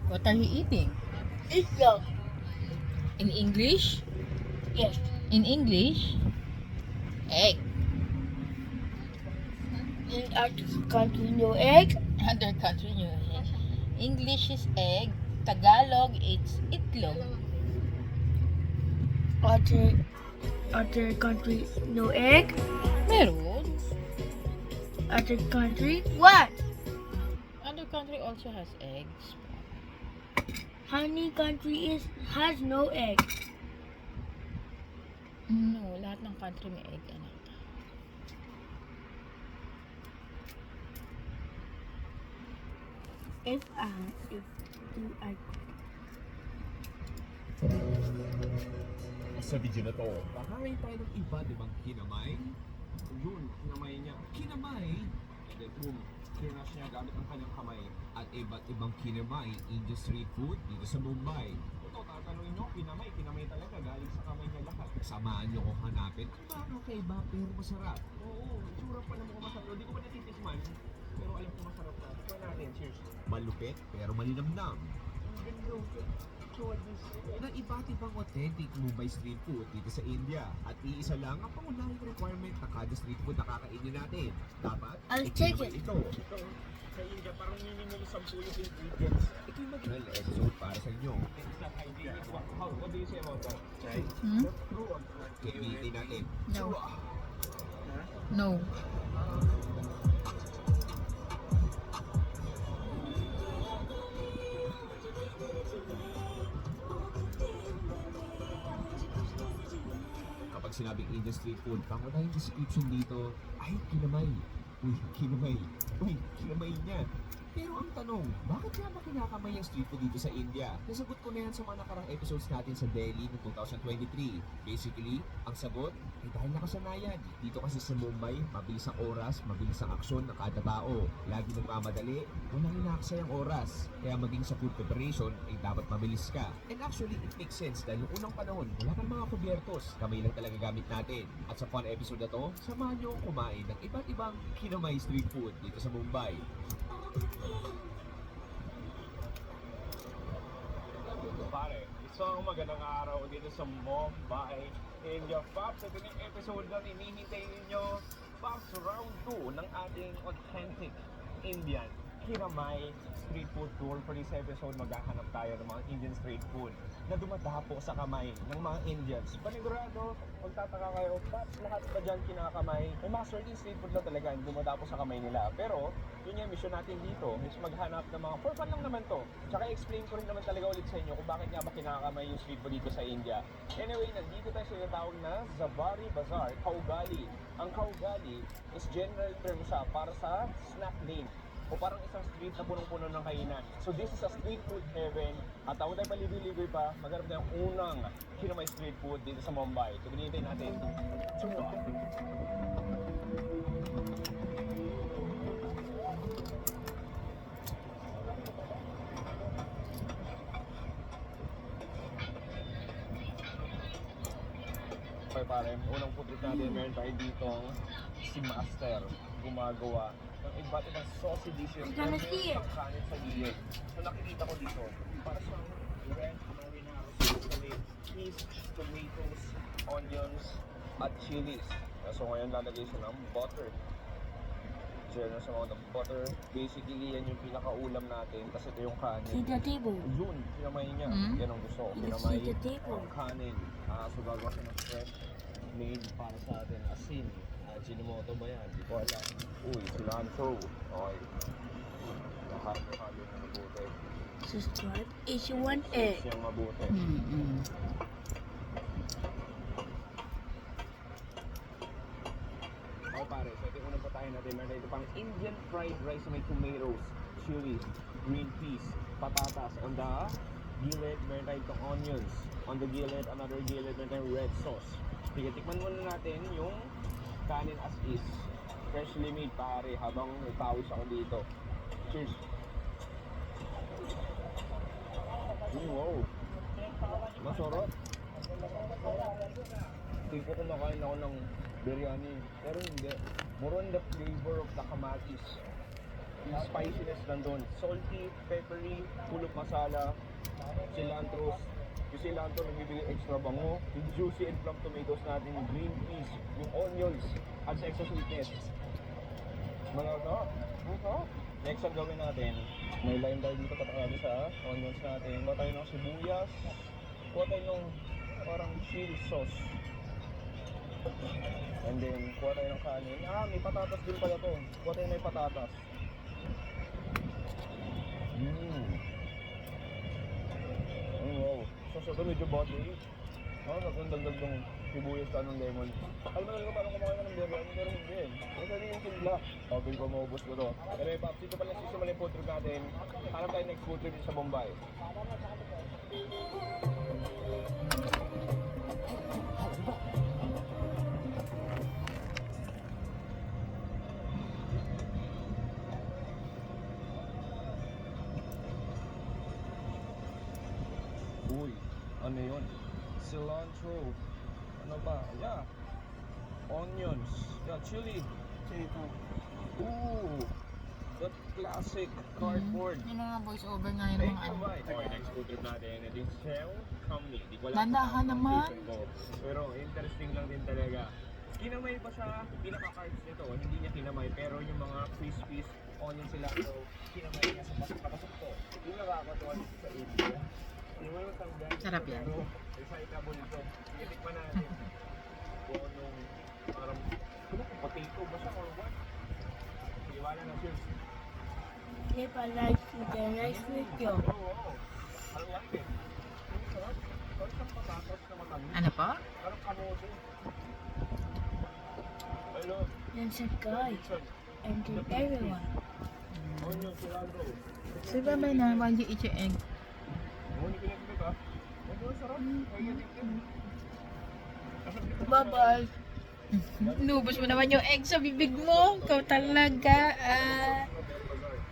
What are you eating? Itlog. In English? Yes. In English? Egg. In our country, no egg. Other country nyo egg. English is egg. Tagalog, it's itlog. Other country, no egg. Meron. Other country, what? Other country also has eggs. How many country has no egg? No, lahat ng country may egg, anak. If do I Sa video na to, kakain tayo ng iba, di bang kinamay? Yun, kinamay niya. Kinamay! And then, kinash niya gamit ang kanyang kamay at iba't ibang kinamay Indian street food dito sa Mumbai. Ito, tatanungin nyo, kinamay talaga, galing sa kamay niya lahat. Samahan nyo kung hanapin. Ang kakaiba pero masarap. Oo, itsura pa naman ko masarap. Hindi ko pa natitikman, pero alam ko masarap na. Try natin, cheers. Malupit pero malinamnam. Na iba't ibang authentic Mumbai street food dito sa India. At iisa lang ang pangunahing requirement na kada street food na kakainin natin. Dapat, I'll take naman it. ito. Sa India, parang minimum 10 yung ingredients. Ito yung mag-well episode para sa inyo. What do you say about that? Hmm? Kinitin natin. No. No. Kapag sinabing Indian street food, pangunahing description dito ay kinamay. Uy, kinamay. Uy, kinamay niya. Pero ang tanong, bakit nga ba kinakamay ang street food dito sa India? Nasagot ko na yan sa mga nakarang episodes natin sa Delhi noong 2023. Basically, ang sagot ay dahil nakasanayan. Dito kasi sa Mumbai, mabilis ang oras, mabilis ang aksyon ng kada tao. Lagi nagmamadali, walang inaksay ang oras. Kaya maging sa food preparation ay dapat mabilis ka. And actually, it makes sense dahil noong unang panahon, wala kang mga kubyertos. Kamay lang talaga gamit natin. At sa fun episode na to, samahan nyo akong kumain ng iba't ibang kinamay street food dito sa Mumbai. Pare, isang magandang araw dito sa Mumbai, India. Pops, ito yung episode na hinihintay ninyo. Pops, round 2 ng ating authentic Indian Kinamay street food tour. For this episode, maghahanap tayo ng mga Indian street food na dumadapo sa kamay ng mga Indians. Panigurado, magtataka kayo, Pops, lahat ba dyan kinakamay? May mga certain street food na talaga yung dumadapo sa kamay nila. Pero, yun yung mission natin dito, is maghanap ng mga, for fun lang naman to. Tsaka explain ko rin naman talaga ulit sa inyo kung bakit nga ba kinakamay yung street food dito sa India. Anyway, nandito tayo sa tinatawag na Zabari Bazaar, Kaugali. Ang Kaugali is general term siya para sa snack lane o parang isang street na punong-puno ng kainan. So this is a street food heaven. At ako tayo paligoy-ligoy pa, maghanap tayo ng unang kinamay street food dito sa Mumbai. So binintay natin. Chumwa. Okay pare, unang food trip natin, meron tayo dito si Master gumagawa ng iba't ibang saucy dishes. I'm gonna see it. Ang kanin sa gilid. So nakikita ko dito, para sa red marinara sauce with fish, tomatoes, onions, at chilies. So ngayon lalagay siya ng butter. Generous amount of butter. Basically, yan yung pinakaulam natin kasi ito yung kanin. See the table. Yun, kinamay niya. Hmm? Yan ang gusto ko. You Kinamay see the table. ang kanin. So gagawa siya ng fresh made para sa atin. Asin. Chinomoto ba yan? Hindi ko alam. Uy, cilantro. Okay. Nahalo-halo na mabuti. Subscribe if you want it. Siyang mabuti. Mm-mm. Okay pare, so ito yung unang patayin natin. Meron ito pang Indian fried rice na may tomatoes, chilies, green peas, patatas. On the gilid, meron tayo itong onions. On the gilid, another gilid, meron tayong red sauce. Sige, tikman muna natin yung kanin as is. Freshly made pare, habang pawis ako dito. Cheers! Wow! Masarap! Hindi ko kumakain ako ng biryani, pero hindi. More on the flavor of the kamatis. yung spiciness nandun. Salty, peppery, full of masala, cilantro. Yung cilantro nagbibigay extra bango. Yung juicy and plum tomatoes natin, yung green peas, yung onions, at sa extra sweetness. Malasa. Next ang gawin natin, may lime tayo dito patakabi sa onions natin. Kuha tayo ng sibuyas. Kuha tayo ng parang chili sauce. And then, kuha tayo ng kanin. May patatas din pala to. Kuha tayo may patatas. Wow. So, ito medyo buttery. Kung dagdag ng sibuyas ka ng lemon. Alam mo talaga parang kumakain ka ng lemon, pero hindi eh. Kasi yung timpla. Okay, ko maubos ko to. Pero Paps, dito pala sisimula yung food trip natin. Hanap tayo next food trip sa Bombay. Uy, ano yun? Cilantro. Ano ba? Yeah. Onions. Yeah, chili. Ooh. The classic cardboard. Yung mga voice over nga yung mga ano. Okay, next food trip natin. It is Shell Company. Di ko alam Dandahan kung naman. pronunciation ko. Pero interesting lang din talaga. Kinamay pa siya, pinaka-cards nito. Hindi niya kinamay, pero yung mga crispy onion sila. So, kinamay niya sa pasok to. Yung nakakatawa dito sa India. Yung mga tanggal. Sarap yan. Pero, excitable nito. Tinikman natin. Kung anong parang, potato ba siya or what? Iwala na siya. If I like the rice with you. Oo. I like it. Ang sarap. Parang siyang patatas na matamis. Ano po? Parang kamote. Hello. Then subscribe and to everyone. Onion, cilantro. So, ba na, why you eat your egg? Hindi ko yung trip ah. Ang sarap. Kaya addictive. Bye-bye. Inubos mo naman yung egg sa bibig mo. Ikaw talaga.